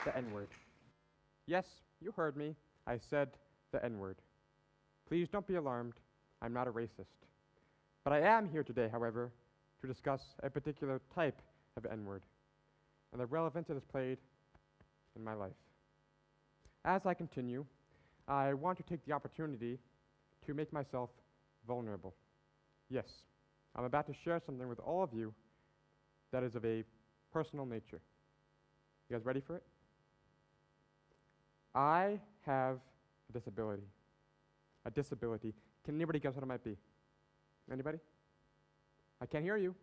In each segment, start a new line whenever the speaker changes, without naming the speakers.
the N-word. Yes, you heard me. I said the N-word. Please don't be alarmed. I'm not a racist. But I am here today, however, to discuss a particular type of N-word and the relevance it has played in my life. As I continue, I want to take the opportunity to make myself vulnerable. Yes, I'm about to share something with all of you that is of a personal nature. You guys ready for it? I have a disability. A disability. Can anybody guess what it might be? Anybody? I can't hear you.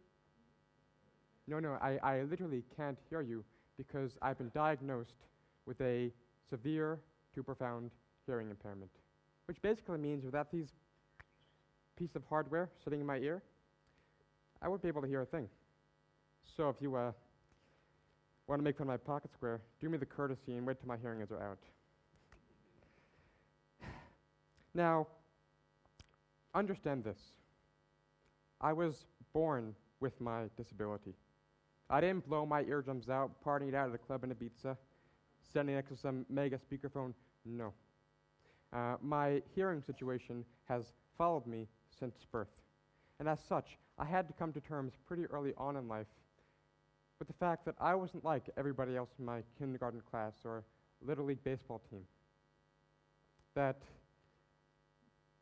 No, I literally can't hear you because I've been diagnosed with a severe to profound hearing impairment, which basically means without these piece of hardware sitting in my ear, I wouldn't be able to hear a thing. So if you want to make fun of my pocket square, do me the courtesy and wait till my hearing aids are out. Now, understand this. I was born with my disability. I didn't blow my eardrums out, partying it out at a club in Ibiza, standing next to some mega speakerphone. No. My hearing situation has followed me since birth. And as such, I had to come to terms pretty early on in life with the fact that I wasn't like everybody else in my kindergarten class or Little League baseball team. That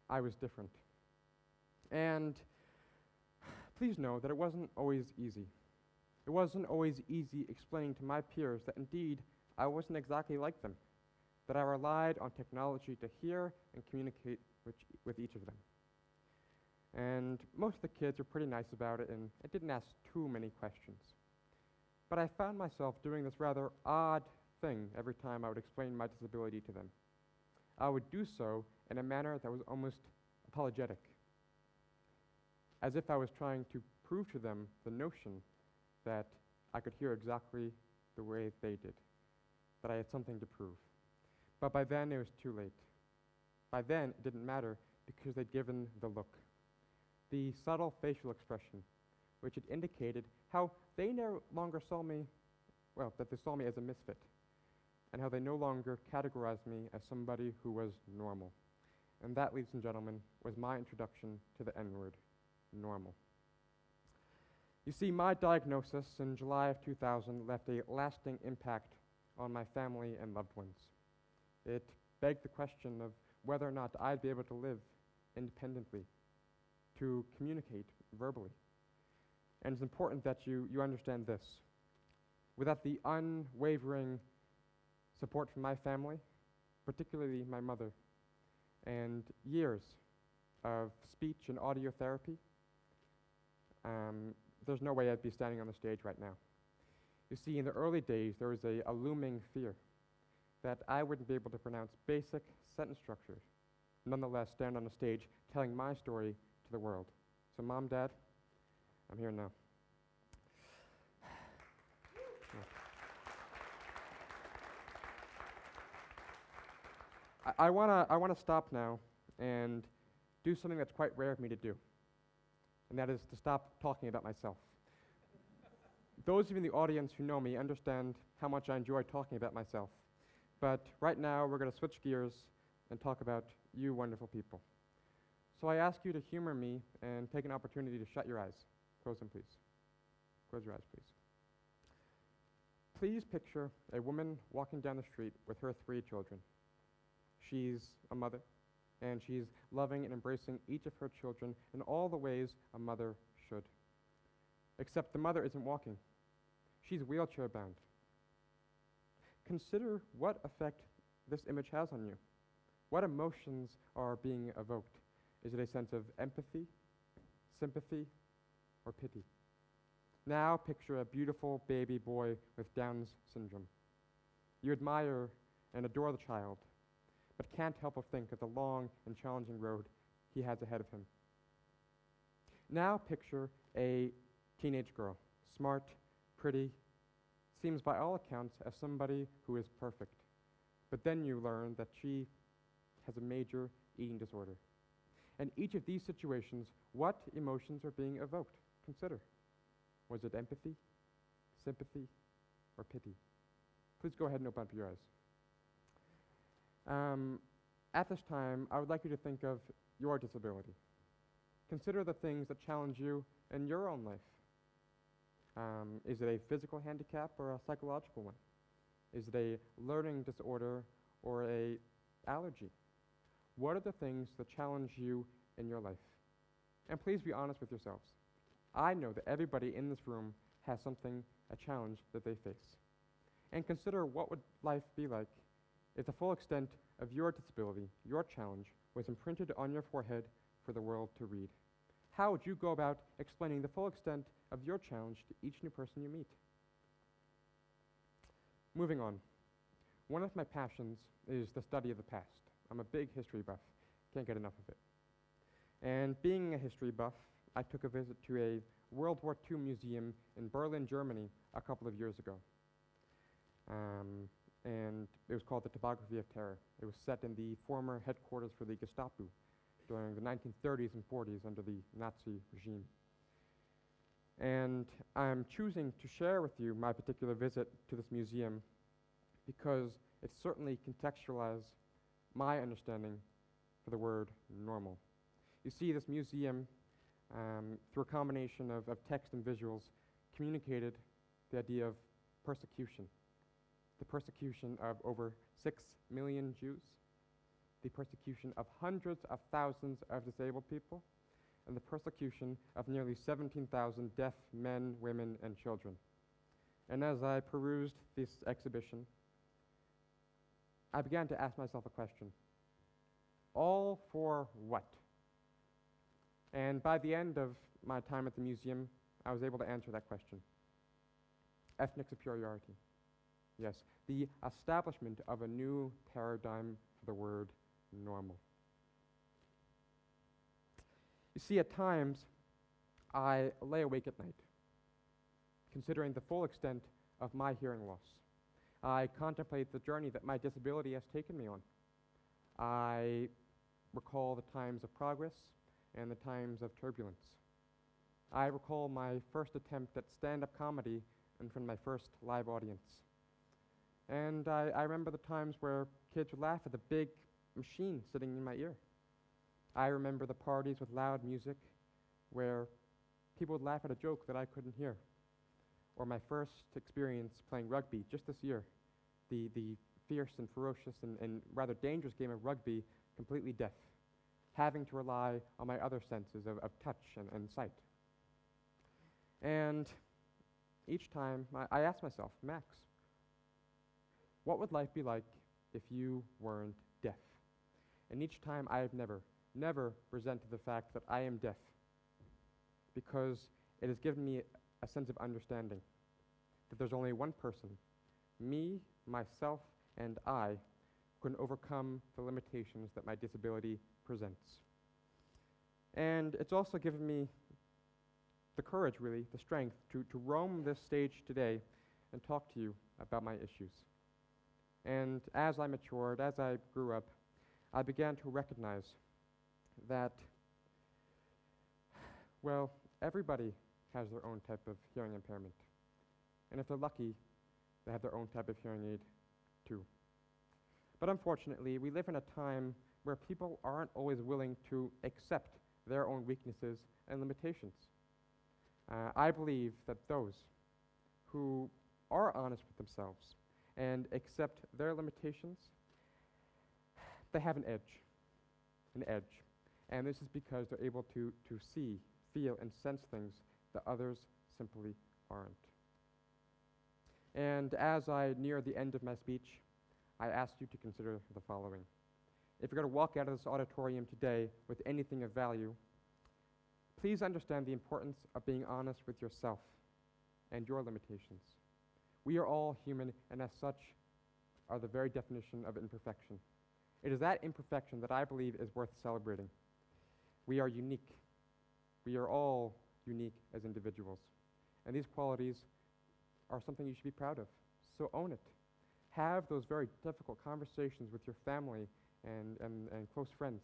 I was different. And please know that it wasn't always easy. It wasn't always easy explaining to my peers that indeed I wasn't exactly like them, that I relied on technology to hear and communicate with each of them. And most of the kids were pretty nice about it, and it didn't ask too many questions. But I found myself doing this rather odd thing every time I would explain my disability to them. I would do so in a manner that was almost apologetic, as if I was trying to prove to them the notion that I could hear exactly the way they did, that I had something to prove. But by then it was too late. By then it didn't matter because they'd given the look, the subtle facial expression, which had indicated how they no longer saw me, well, that they saw me as a misfit, and how they no longer categorized me as somebody who was normal. And that, ladies and gentlemen, was my introduction to the N-word, normal. You see, my diagnosis in July of 2000 left a lasting impact on my family and loved ones. It begged the question of whether or not I'd be able to live independently, to communicate verbally. And it's important that you understand this. Without the unwavering support from my family, particularly my mother, and years of speech and audio therapy, there's no way I'd be standing on the stage right now. You see, in the early days, there was a looming fear that I wouldn't be able to pronounce basic sentence structures, nonetheless stand on a stage telling my story to the world. So Mom, Dad, I'm here now. I want to stop now and do something that's quite rare of me to do, and that is to stop talking about myself. Those of you in the audience who know me understand how much I enjoy talking about myself, but right now we're going to switch gears and talk about you wonderful people. So I ask you to humor me and take an opportunity to shut your eyes. Close them, please. Close your eyes, please. Please picture a woman walking down the street with her 3 children. She's a mother, and she's loving and embracing each of her children in all the ways a mother should. Except the mother isn't walking. She's wheelchair-bound. Consider what effect this image has on you. What emotions are being evoked? Is it a sense of empathy, sympathy, or pity? Now picture a beautiful baby boy with Down's syndrome. You admire and adore the child, but can't help but think of the long and challenging road he has ahead of him. Now picture a teenage girl, smart, pretty, seems by all accounts as somebody who is perfect. But then you learn that she has a major eating disorder. In each of these situations, what emotions are being evoked? Consider. Was it empathy, sympathy, or pity? Please go ahead and open up your eyes. At this time, I would like you to think of your disability. Consider the things that challenge you in your own life. Is it a physical handicap or a psychological one? Is it a learning disorder or a allergy? What are the things that challenge you in your life? And please be honest with yourselves. I know that everybody in this room has something, a challenge that they face. And consider what would life be like if the full extent of your disability, your challenge, was imprinted on your forehead for the world to read. How would you go about explaining the full extent of your challenge to each new person you meet? Moving on. One of my passions is the study of the past. I'm a big history buff. Can't get enough of it. And being a history buff, I took a visit to a World War II museum in Berlin, Germany, a couple of years ago. And it was called the Topography of Terror. It was set in the former headquarters for the Gestapo during the 1930s and 40s under the Nazi regime. And I'm choosing to share with you my particular visit to this museum because it certainly contextualized my understanding for the word normal. You see, this museum, through a combination of text and visuals, communicated the idea of persecution. The persecution of over 6 million Jews, the persecution of hundreds of thousands of disabled people, and the persecution of nearly 17,000 deaf men, women, and children. And as I perused this exhibition, I began to ask myself a question. All for what? And by the end of my time at the museum, I was able to answer that question. Ethnic superiority. Yes, the establishment of a new paradigm for the word normal. You see, at times, I lay awake at night, considering the full extent of my hearing loss. I contemplate the journey that my disability has taken me on. I recall the times of progress and the times of turbulence. I recall my first attempt at stand-up comedy in front of my first live audience. And I remember the times where kids would laugh at the big machine sitting in my ear. I remember the parties with loud music where people would laugh at a joke that I couldn't hear. Or my first experience playing rugby just this year, the fierce and ferocious and rather dangerous game of rugby, completely deaf, having to rely on my other senses of touch and sight. And each time I asked myself, Max, what would life be like if you weren't deaf? And each time I have never resented the fact that I am deaf, because it has given me a sense of understanding that there's only one person, me, myself, and I, who can overcome the limitations that my disability presents. And it's also given me the courage, really, the strength to roam this stage today and talk to you about my issues. And as I matured, as I grew up, I began to recognize that, well, everybody has their own type of hearing impairment. And if they're lucky, they have their own type of hearing aid too. But unfortunately, we live in a time where people aren't always willing to accept their own weaknesses and limitations. I believe that those who are honest with themselves and accept their limitations, they have an edge. And this is because they're able to see, feel, and sense things that others simply aren't. And as I near the end of my speech, I ask you to consider the following. If you're going to walk out of this auditorium today with anything of value, please understand the importance of being honest with yourself and your limitations. We are all human, and as such, are the very definition of imperfection. It is that imperfection that I believe is worth celebrating. We are unique. We are all unique as individuals. And these qualities are something you should be proud of. So own it. Have those very difficult conversations with your family and close friends.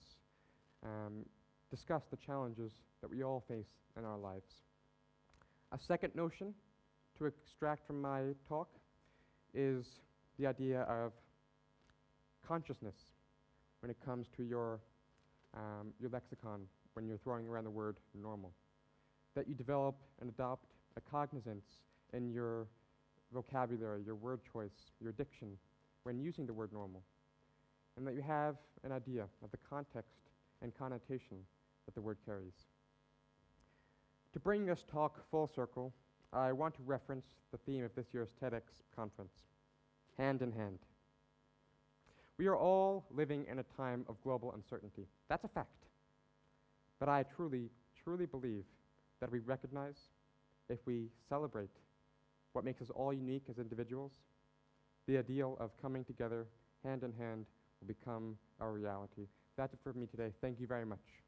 Discuss the challenges that we all face in our lives. A second notion to extract from my talk is the idea of consciousness when it comes to your lexicon when you're throwing around the word normal. That you develop and adopt a cognizance in your vocabulary, your word choice, your diction when using the word normal. And that you have an idea of the context and connotation that the word carries. To bring this talk full circle, I want to reference the theme of this year's TEDx conference, hand in hand. We are all living in a time of global uncertainty. That's a fact. But I truly, truly believe that we recognize, if we celebrate what makes us all unique as individuals, the ideal of coming together hand in hand will become our reality. That's it for me today. Thank you very much.